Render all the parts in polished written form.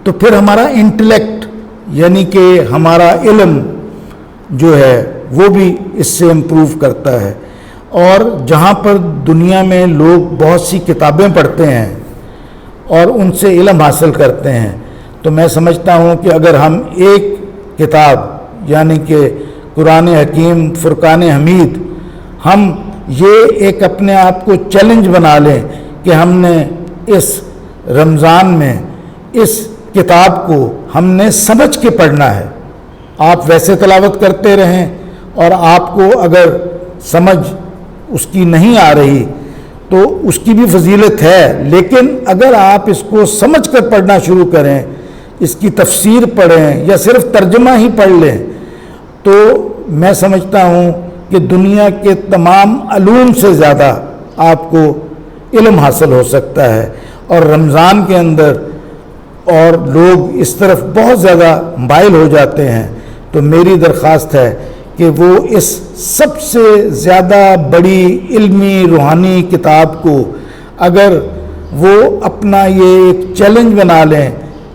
تو پھر ہمارا انٹلیکٹ یعنی کہ ہمارا علم جو ہے وہ بھی اس سے امپروو کرتا ہے. اور جہاں پر دنیا میں لوگ بہت سی کتابیں پڑھتے ہیں اور ان سے علم حاصل کرتے ہیں، تو میں سمجھتا ہوں کہ اگر ہم ایک کتاب یعنی کہ قرآن حکیم فرقان حمید، ہم یہ ایک اپنے آپ کو چیلنج بنا لیں کہ ہم نے اس رمضان میں اس کتاب کو ہم نے سمجھ کے پڑھنا ہے. آپ ویسے تلاوت کرتے رہیں اور آپ کو اگر سمجھ اس کی نہیں آ رہی تو اس کی بھی فضیلت ہے، لیکن اگر آپ اس کو سمجھ کر پڑھنا شروع کریں، اس کی تفسیر پڑھیں یا صرف ترجمہ ہی پڑھ لیں، تو میں سمجھتا ہوں کہ دنیا کے تمام علوم سے زیادہ آپ کو علم حاصل ہو سکتا ہے. اور رمضان کے اندر اور لوگ اس طرف بہت زیادہ مائل ہو جاتے ہیں، تو میری درخواست ہے کہ وہ اس سب سے زیادہ بڑی علمی روحانی کتاب کو اگر وہ اپنا یہ ایک چیلنج بنا لیں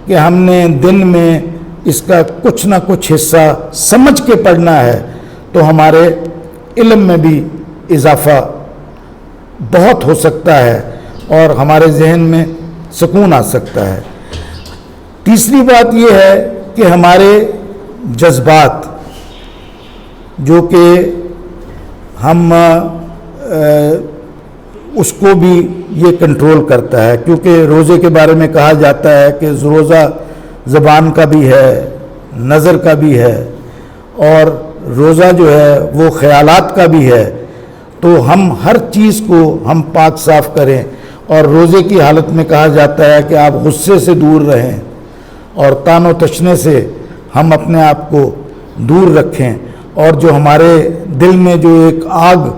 کہ ہم نے دن میں اس کا کچھ نہ کچھ حصہ سمجھ کے پڑھنا ہے، تو ہمارے علم میں بھی اضافہ بہت ہو سکتا ہے اور ہمارے ذہن میں سکون آ سکتا ہے. تیسری بات یہ ہے کہ ہمارے جذبات جو کہ ہم اس کو بھی یہ کنٹرول کرتا ہے، کیونکہ روزے کے بارے میں کہا جاتا ہے کہ روزہ زبان کا بھی ہے، نظر کا بھی ہے، اور روزہ جو ہے وہ خیالات کا بھی ہے. تو ہم ہر چیز کو ہم پاک صاف کریں. اور روزے کی حالت میں کہا جاتا ہے کہ آپ غصے سے دور رہیں اور تان و تشنے سے ہم اپنے آپ کو دور رکھیں، اور جو ہمارے دل میں جو ایک آگ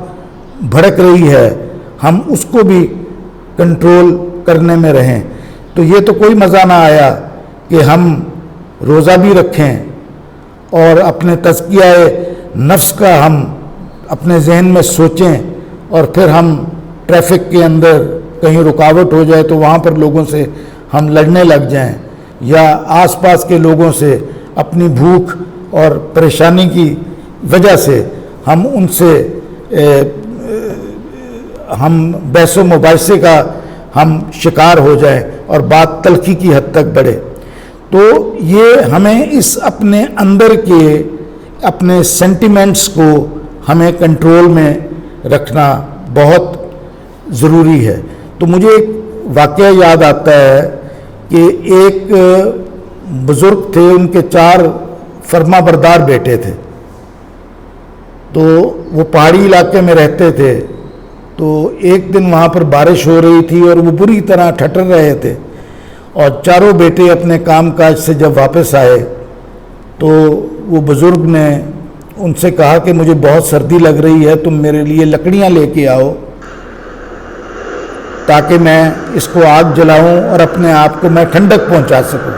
بھڑک رہی ہے ہم اس کو بھی کنٹرول کرنے میں رہیں. تو یہ تو کوئی مزہ نہ آیا کہ ہم روزہ بھی رکھیں اور اپنے تزکیہ نفس کا ہم اپنے ذہن میں سوچیں، اور پھر ہم ٹریفک کے اندر کہیں رکاوٹ ہو جائے تو وہاں پر لوگوں سے ہم لڑنے لگ جائیں، یا آس پاس کے لوگوں سے اپنی بھوک اور پریشانی کی وجہ سے ہم ان سے ہم بحث و مباحثے کا ہم شکار ہو جائیں اور بات تلخی کی حد تک بڑھے. تو یہ ہمیں اس اپنے اندر کے اپنے سینٹیمنٹس کو ہمیں کنٹرول میں رکھنا بہت ضروری ہے. تو مجھے ایک واقعہ یاد آتا ہے کہ ایک بزرگ تھے، ان کے 4 فرما بردار بیٹے تھے. تو وہ پہاڑی علاقے میں رہتے تھے. تو ایک دن وہاں پر بارش ہو رہی تھی اور وہ بری طرح ٹھٹر رہے تھے، اور چاروں بیٹے اپنے کام کاج سے جب واپس آئے تو وہ بزرگ نے ان سے کہا کہ مجھے بہت سردی لگ رہی ہے، تم میرے لیے لکڑیاں لے کے آؤ تاکہ میں اس کو آگ جلاؤں اور اپنے آپ کو میں ٹھنڈک پہنچا سکوں.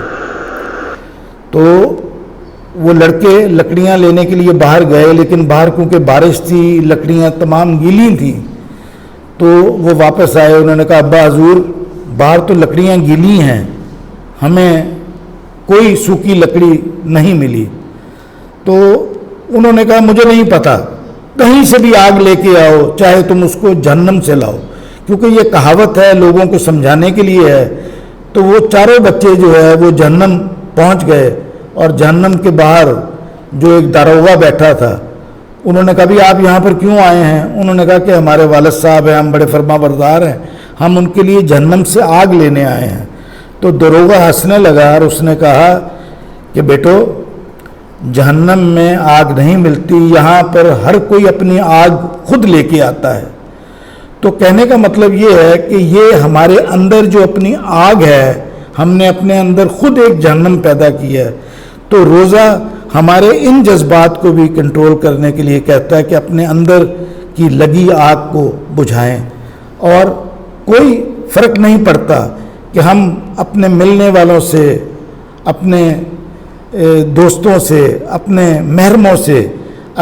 تو وہ لڑکے لکڑیاں لینے کے لیے باہر گئے، لیکن باہر کیونکہ بارش تھی لکڑیاں تمام گیلی تھیں. تو وہ واپس آئے، انہوں نے کہا ابا حضور باہر تو لکڑیاں گیلی ہیں، ہمیں کوئی سوکھی لکڑی نہیں ملی. تو انہوں نے کہا مجھے نہیں پتہ، کہیں سے بھی آگ لے کے آؤ، چاہے تم اس کو جہنم سے لاؤ، کیونکہ یہ کہاوت ہے لوگوں کو سمجھانے کے لیے ہے. تو وہ چاروں بچے جو ہے وہ جہنم پہنچ گئے، اور جہنم کے باہر جو ایک داروغہ بیٹھا تھا، انہوں نے کہا بھی آپ یہاں پر کیوں آئے ہیں؟ انہوں نے کہا کہ ہمارے والد صاحب ہیں، ہم بڑے فرما بردار ہیں، ہم ان کے لیے جہنم سے آگ لینے آئے ہیں. تو داروغہ ہنسنے لگا اور اس نے کہا کہ بیٹو جہنم میں آگ نہیں ملتی، یہاں پر ہر کوئی اپنی آگ خود لے کے آتا ہے. تو کہنے کا مطلب یہ ہے کہ یہ ہمارے اندر جو اپنی آگ ہے ہم نے اپنے اندر خود ایک جہنم پیدا کی ہے. تو روزہ ہمارے ان جذبات کو بھی کنٹرول کرنے کے لیے کہتا ہے کہ اپنے اندر کی لگی آگ کو بجھائیں. اور کوئی فرق نہیں پڑتا کہ ہم اپنے ملنے والوں سے، اپنے دوستوں سے، اپنے محرموں سے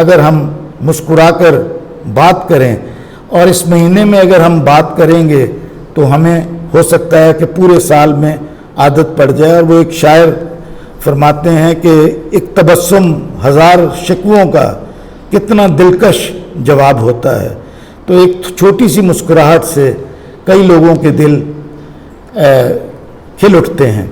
اگر ہم مسکرا کر بات کریں، اور اس مہینے میں اگر ہم بات کریں گے تو ہمیں ہو سکتا ہے کہ پورے سال میں عادت پڑ جائے. اور وہ ایک شاعر فرماتے ہیں کہ ایک تبسم 1000 شکووں کا کتنا دلکش جواب ہوتا ہے. تو ایک چھوٹی سی مسکراہٹ سے کئی لوگوں کے دل کھل اٹھتے ہیں.